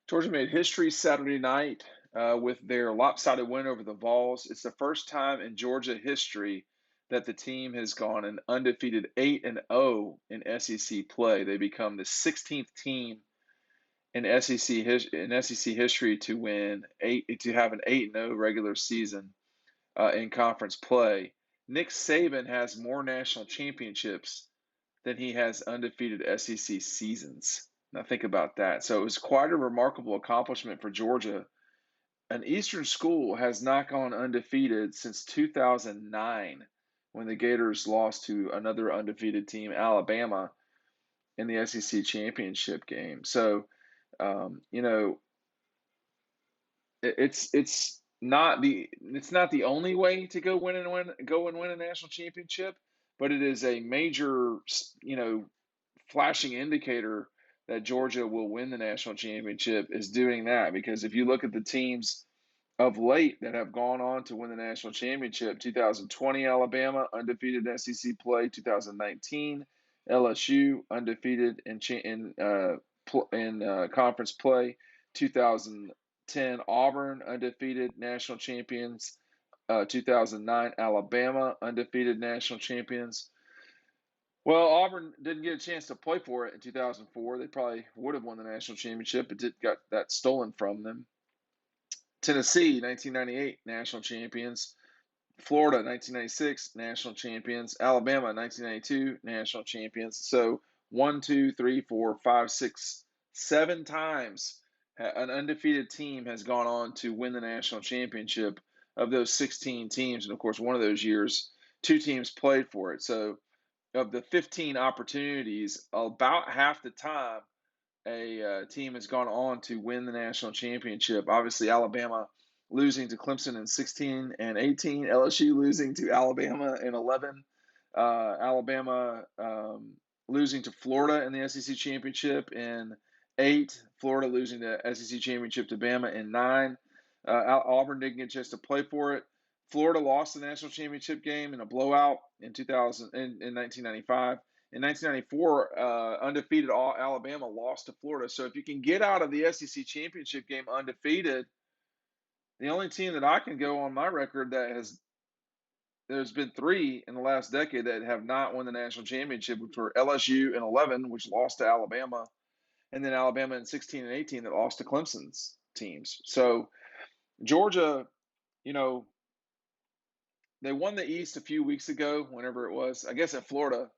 Georgia made history Saturday night with their lopsided win over the Vols. It's the first time in Georgia history that the team has gone an undefeated 8-0 in SEC play. They become the 16th team in SEC history to have an 8-0 regular season in conference play. Nick Saban has more national championships than he has undefeated SEC seasons. Now think about that. So it was quite a remarkable accomplishment for Georgia. An Eastern school has not gone undefeated since 2009 when the Gators lost to another undefeated team, Alabama, in the SEC championship game. So, you know, it's not the only way to go and win a national championship, but it is a major, flashing indicator that Georgia will win the national championship is doing that. Because if you look at the teams of late that have gone on to win the national championship, 2020 Alabama undefeated in SEC play, 2019 LSU undefeated in conference play, 2010 Auburn undefeated national champions, 2009 Alabama undefeated national champions. Well, Auburn didn't get a chance to play for it in 2004. They probably would have won the national championship, but got that stolen from them. Tennessee, 1998 national champions. Florida, 1996 national champions. Alabama, 1992 national champions. So 1, 2, 3, 4, 5, 6, 7 times an undefeated team has gone on to win the national championship of those 16 teams. And of course, one of those years, 2 teams played for it. So of the 15 opportunities, about half the time a team has gone on to win the national championship. Obviously, Alabama losing to Clemson in 16 and 18, LSU losing to Alabama in 11, Alabama losing to Florida in the SEC championship in 8, Florida losing the SEC championship to Bama in 9. Auburn didn't get a chance to play for it. Florida lost the national championship game in a blowout in 1995. In 1994, undefeated Alabama lost to Florida. So if you can get out of the SEC championship game undefeated, the only team that I can go on my record there's been 3 in the last decade that have not won the national championship, which were LSU in 11, which lost to Alabama, and then Alabama in 16 and 18 that lost to Clemson's teams. So Georgia, you know, they won the East a few weeks ago, whenever it was, I guess at Florida.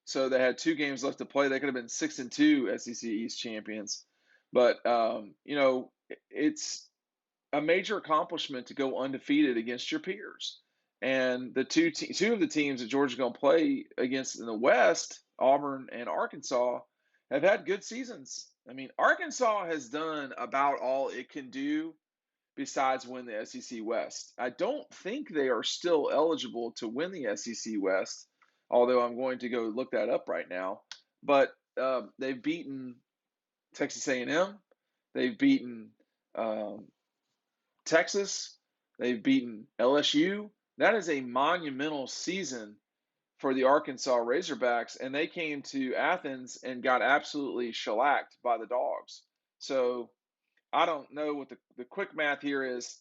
So they had 2 games left to play. They could have been 6-2 SEC East champions. But it's a major accomplishment to go undefeated against your peers. And the two of the teams that Georgia's going to play against in the West, Auburn and Arkansas, have had good seasons. I mean, Arkansas has done about all it can do besides win the SEC West. I don't think they are still eligible to win the SEC West, although I'm going to go look that up right now. But they've beaten Texas A&M, they've beaten Texas, they've beaten LSU. That is a monumental season for the Arkansas Razorbacks, and they came to Athens and got absolutely shellacked by the Dogs. So I don't know what the quick math here is.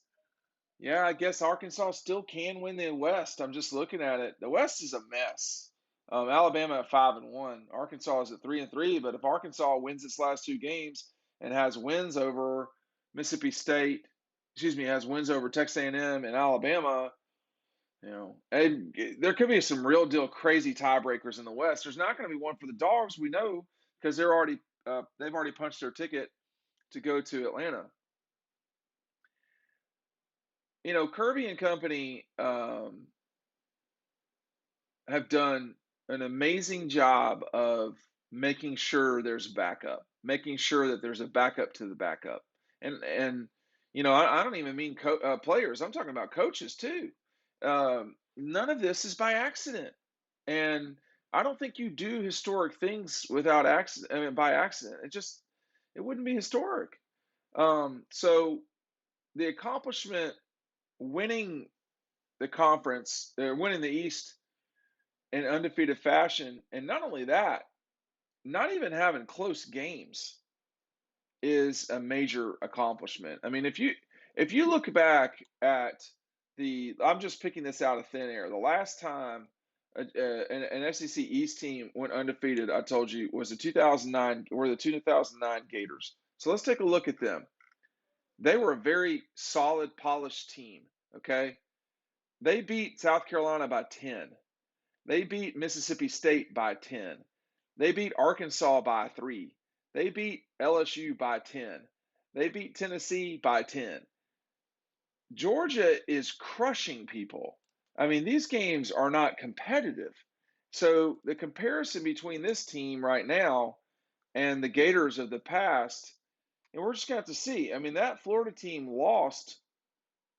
Yeah, I guess Arkansas still can win the West. I'm just looking at it. The West is a mess. Alabama at 5-1, Arkansas is at 3-3. But if Arkansas wins its last 2 games and has wins over Mississippi State, has wins over Texas A&M and Alabama, and there could be some real deal crazy tiebreakers in the West. There's not going to be one for the Dogs, we know, because they've already punched their ticket to go to Atlanta. Kirby and company have done an amazing job of making sure there's backup, making sure that there's a backup to the backup. And I don't even mean players. I'm talking about coaches too. None of this is by accident. And I don't think you do historic things without accident. I mean, by accident. It wouldn't be historic. So the accomplishment, winning the conference, winning the East in undefeated fashion, and not only that, not even having close games. is a major accomplishment. I mean, if you look back at I'm just picking this out of thin air. The last time an SEC East team went undefeated, I told you, was the 2009 or the 2009 Gators. So let's take a look at them. They were a very solid, polished team. Okay, they beat South Carolina by 10. They beat Mississippi State by 10. They beat Arkansas by 3. They beat LSU by 10. They beat Tennessee by 10. Georgia is crushing people. I mean, these games are not competitive. So the comparison between this team right now and the Gators of the past, and we're just going to have to see. I mean, that Florida team lost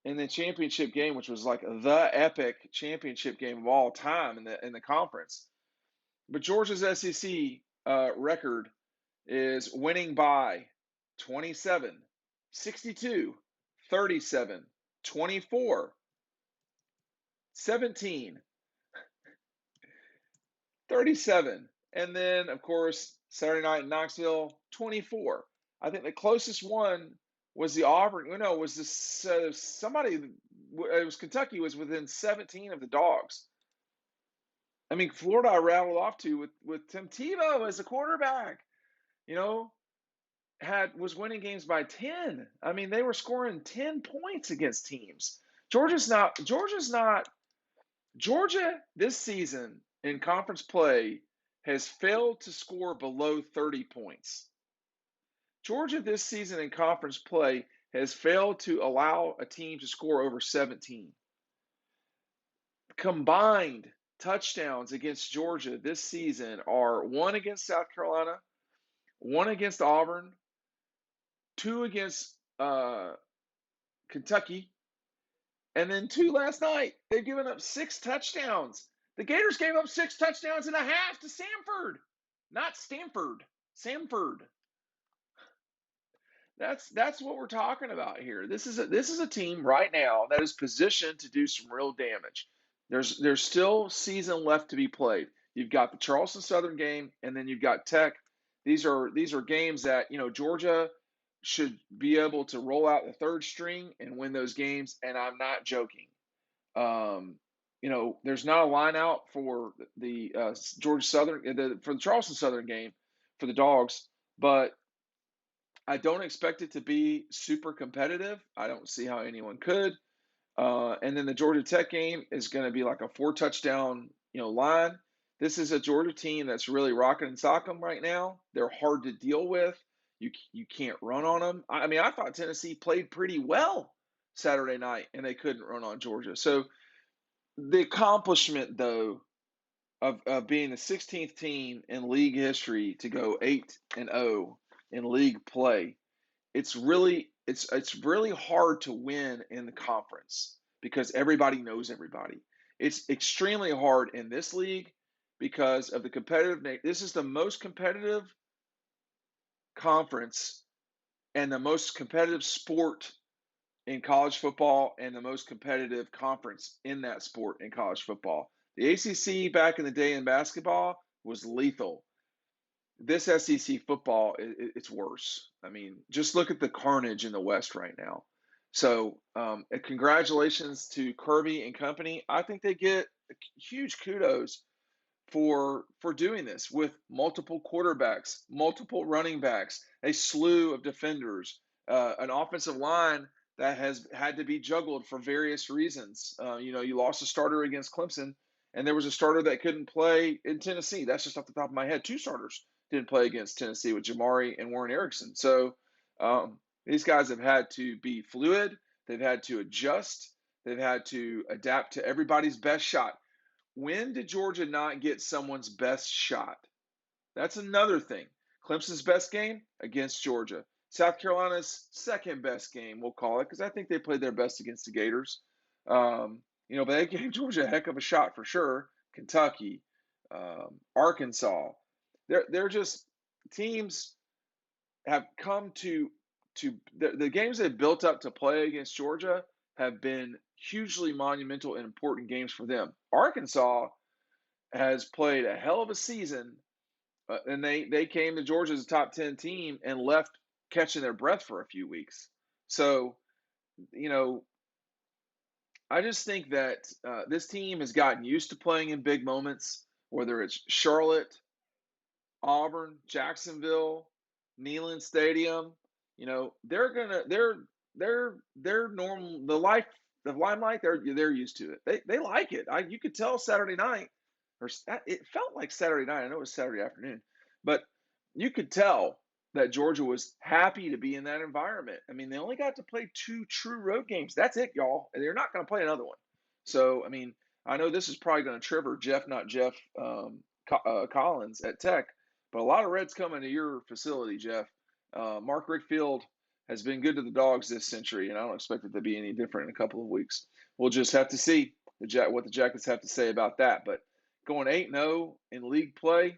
in the championship game, which was like the epic championship game of all time in the conference. But Georgia's SEC record is winning by 27, 62, 37, 24, 17, 37. And then, of course, Saturday night in Knoxville, 24. I think the closest one was the Auburn. No, it was this somebody. It was Kentucky was within 17 of the Dogs. I mean, Florida I rattled off to with Tim Tebow as a quarterback. You know, was winning games by 10. I mean, they were scoring 10 points against teams. Georgia this season in conference play has failed to score below 30 points. Georgia this season in conference play has failed to allow a team to score over 17. Combined touchdowns against Georgia this season are 1 against South Carolina, 1 against Auburn, 2 against Kentucky, and then 2 last night. They've given up 6 touchdowns. The Gators gave up 6 touchdowns and a half to Samford, not Stanford, Samford. That's what we're talking about here. This is a team right now that is positioned to do some real damage. There's still season left to be played. You've got the Charleston Southern game, and then you've got Tech. These are games that Georgia should be able to roll out the third string and win those games. And I'm not joking. There's not a line out for the Georgia Southern for the Charleston Southern game for the Dogs, but I don't expect it to be super competitive. I don't see how anyone could. And then the Georgia Tech game is going to be like a 4 touchdown, line. This is a Georgia team that's really rocking and socking right now. They're hard to deal with. You can't run on them. I mean, I thought Tennessee played pretty well Saturday night, and they couldn't run on Georgia. So the accomplishment, though, of being the 16th team in league history to go 8-0 in league play, it's really hard to win in the conference because everybody knows everybody. It's extremely hard in this league because of the competitive nature. This is the most competitive conference and the most competitive sport in college football and the most competitive conference in that sport in college football. The ACC back in the day in basketball was lethal. This SEC football, it's worse. I mean, just look at the carnage in the West right now. So, congratulations to Kirby and company. I think they get huge kudos for doing this with multiple quarterbacks, multiple running backs, a slew of defenders, an offensive line that has had to be juggled for various reasons. You lost a starter against Clemson, and there was a starter that couldn't play in Tennessee. That's just off the top of my head. 2 starters didn't play against Tennessee with Jamari and Warren Erickson. So these guys have had to be fluid. They've had to adjust. They've had to adapt to everybody's best shot. When did Georgia not get someone's best shot? That's another thing. Clemson's best game against Georgia. South Carolina's second best game, we'll call it, because I think they played their best against the Gators. But they gave Georgia a heck of a shot for sure. Kentucky, Arkansas. They're just teams have come to the games they've built up to play against Georgia have been hugely monumental and important games for them. Arkansas has played a hell of a season, and they came to Georgia as a top 10 team and left catching their breath for a few weeks. So, you know, I just think that this team has gotten used to playing in big moments, whether it's Charlotte, Auburn, Jacksonville, Neyland Stadium. They're gonna they're normal the limelight. They're used to it. They like it. You could tell Saturday night, it felt like Saturday night. I know it was Saturday afternoon, but you could tell that Georgia was happy to be in that environment. I mean, they only got to play 2 true road games. That's it, y'all. And they're not going to play another one. So, I mean, I know this is probably going to trigger Jeff, not Jeff Collins at Tech, but a lot of Reds coming to your facility, Jeff. Mark Rickfield has been good to the Dogs this century, and I don't expect it to be any different in a couple of weeks. We'll just have to see what the Jackets have to say about that. But going 8-0 in league play,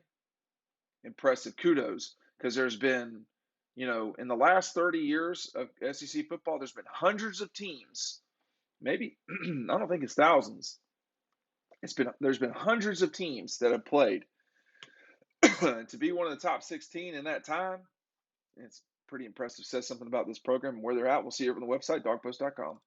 impressive. Kudos, because there's been, in the last 30 years of SEC football, there's been hundreds of teams. Maybe I don't think it's thousands. There's been hundreds of teams that have played. To be one of the top 16 in that time, it's pretty impressive. Says something about this program and where they're at. We'll see you over on the website, dogpost.com.